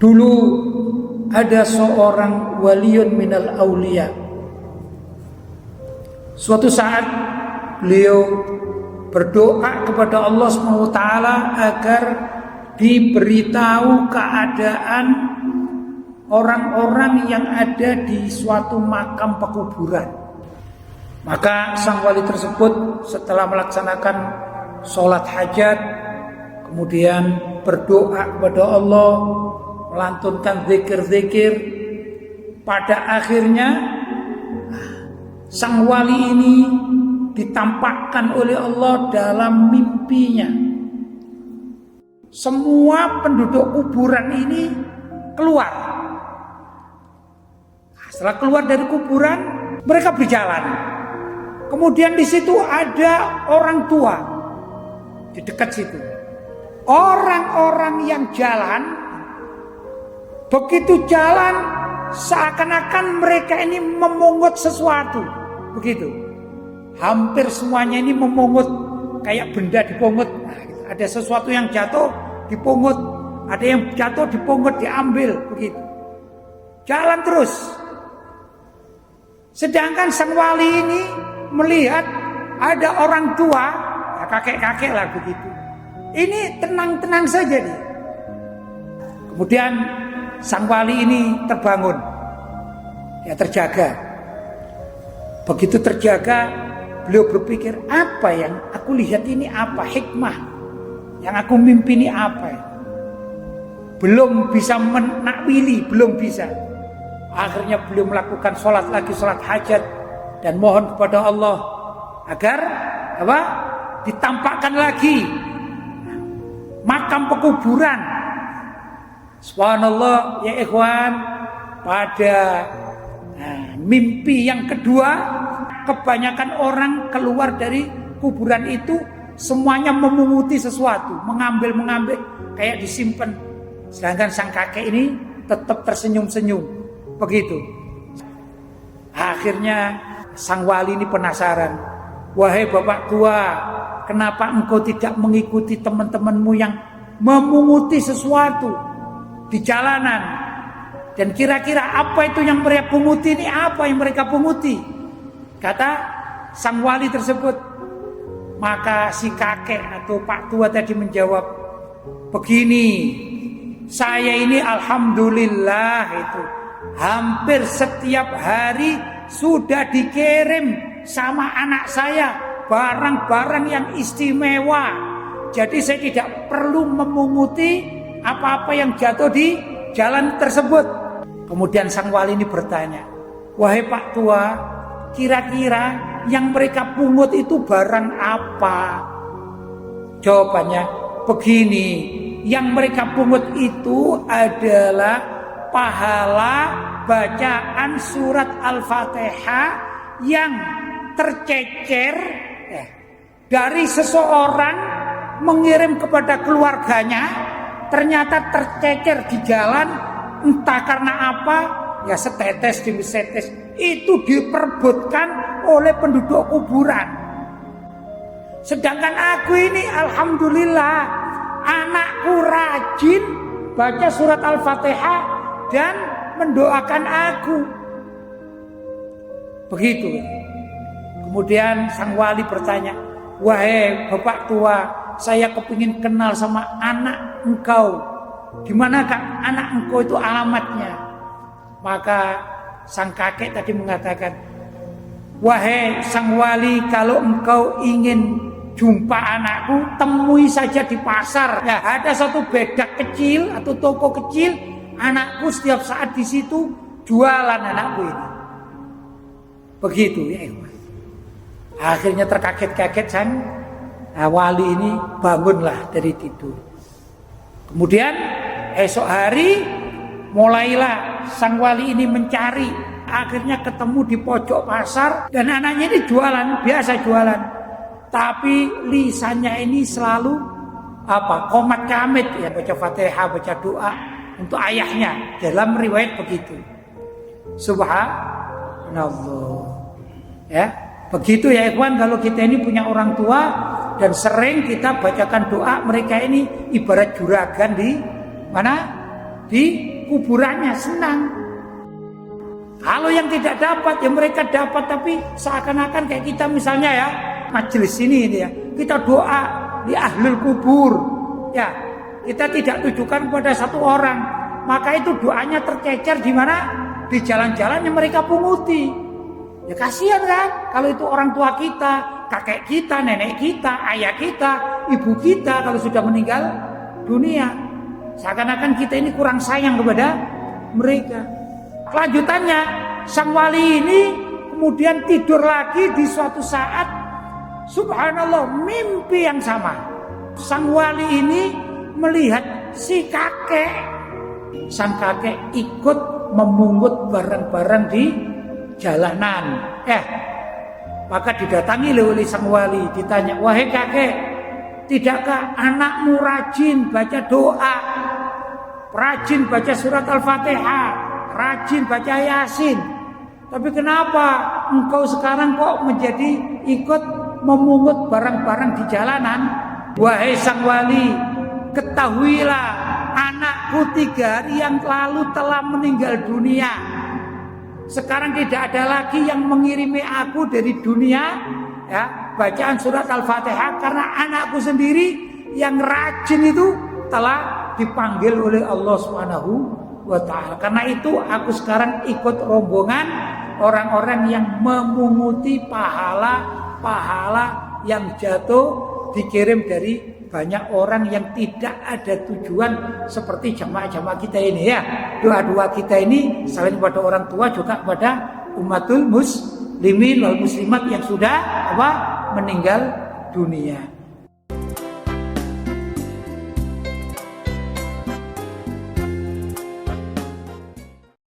Dulu ada seorang waliun minal aulia. Suatu saat beliau berdoa kepada Allah SWT agar diberitahu keadaan orang-orang yang ada di suatu makam pekuburan. Maka sang wali tersebut setelah melaksanakan sholat hajat, kemudian berdoa kepada Allah, melantunkan zikir-zikir. Pada akhirnya sang wali ini ditampakkan oleh Allah dalam mimpinya. Semua penduduk kuburan ini keluar. Setelah keluar dari kuburan, mereka berjalan. Kemudian di situ ada orang tua di dekat situ. Orang-orang yang jalan, begitu jalan seakan-akan mereka ini memungut sesuatu, begitu. Hampir semuanya ini memungut, kayak benda dipungut. Nah, ada sesuatu yang jatuh dipungut, ada yang jatuh dipungut, diambil, begitu. Jalan terus. Sedangkan sang wali ini melihat ada orang tua, ya kakek-kakek lah begitu. Ini tenang-tenang saja nih. Kemudian sang wali ini terbangun, ya terjaga. Begitu terjaga, beliau berpikir, apa yang aku lihat ini, apa hikmah yang aku mimpi ini, apa ya? Belum bisa menakwili, belum bisa. Akhirnya beliau melakukan sholat lagi, sholat hajat, dan mohon kepada Allah agar ditampakkan lagi makam pekuburan. Subhanallah ya ikhwan, pada mimpi yang kedua, kebanyakan orang keluar dari kuburan itu semuanya memunguti sesuatu, mengambil kayak disimpan. Sedangkan sang kakek ini tetap tersenyum-senyum, begitu. Akhirnya sang wali ini penasaran, wahai bapak tua, kenapa engkau tidak mengikuti teman-temanmu yang memunguti sesuatu di jalanan? Dan kira-kira apa itu yang mereka punguti ini, apa yang mereka punguti? Kata sang wali tersebut. Maka si kakek atau pak tua tadi menjawab, begini, saya ini alhamdulillah itu hampir setiap hari sudah dikirim sama anak saya barang-barang yang istimewa. Jadi saya tidak perlu memunguti apa-apa yang jatuh di jalan tersebut. Kemudian sang wali ini bertanya, wahai pak tua, kira-kira yang mereka pungut itu barang apa? Jawabannya begini, yang mereka pungut itu adalah pahala bacaan surat Al-Fatihah yang tercecer dari seseorang mengirim kepada keluarganya, ternyata tercecer di jalan, entah karena apa, ya setetes demi setetes, itu diperbutkan oleh penduduk kuburan. Sedangkan aku ini alhamdulillah, anakku rajin baca surat Al-Fatihah dan mendoakan aku. Begitu. Kemudian sang wali bertanya, wahai bapak tua, saya kepingin kenal sama anak engkau. Di manakah anak engkau itu alamatnya? Maka sang kakek tadi mengatakan, wahai sang wali, kalau engkau ingin jumpa anakku, temui saja di pasar. Ya, ada satu bedak kecil atau toko kecil, anakku setiap saat di situ jualan anakku ini. Begitu ya. Akhirnya terkaget-kaget sang wali ini bangunlah dari tidur. Kemudian esok hari mulailah sang wali ini mencari. Akhirnya ketemu di pojok pasar dan anaknya ini jualan, biasa jualan. Tapi lisannya ini selalu komat kamit, ya baca Fatihah, baca doa untuk ayahnya. Dalam riwayat begitu. Subhanallah. Ya, begitu ya ikhwan, kalau kita ini punya orang tua dan sering kita bacakan doa, mereka ini ibarat juragan di mana? di kuburannya, senang. Kalau yang tidak dapat, ya mereka dapat, tapi seakan-akan kayak kita misalnya ya, majelis ini ya, kita doa di ahlul kubur, ya, kita tidak tujukan kepada satu orang, maka itu doanya tercecer di mana? Di jalan-jalan yang mereka punguti. Ya kasihan kan, kalau itu orang tua kita, kakek kita, nenek kita, ayah kita, ibu kita kalau sudah meninggal dunia, seakan-akan kita ini kurang sayang kepada mereka. Kelanjutannya, sang wali ini kemudian tidur lagi di suatu saat, subhanallah, mimpi yang sama. Sang wali ini melihat si kakek, sang kakek ikut memungut barang-barang di jalanan. Maka didatangi oleh sang wali, ditanya, wahai kakek, tidakkah anakmu rajin baca doa, rajin baca surat Al-Fatihah, rajin baca Yasin, tapi kenapa engkau sekarang kok menjadi ikut memungut barang-barang di jalanan? Wahai sang wali, ketahuilah anakku 3 hari yang lalu telah meninggal dunia. Sekarang tidak ada lagi yang mengirimi aku dari dunia, ya, bacaan surat Al-Fatihah, karena anakku sendiri yang rajin itu telah dipanggil oleh Allah Subhanahu wa ta'ala. Karena itu aku sekarang ikut rombongan orang-orang yang memunguti pahala yang jatuh dikirim dari banyak orang yang tidak ada tujuan seperti jamaah-jamaah kita ini ya. Doa-doa kita ini selain kepada orang tua juga kepada umatul muslimin wal muslimat yang sudah meninggal dunia.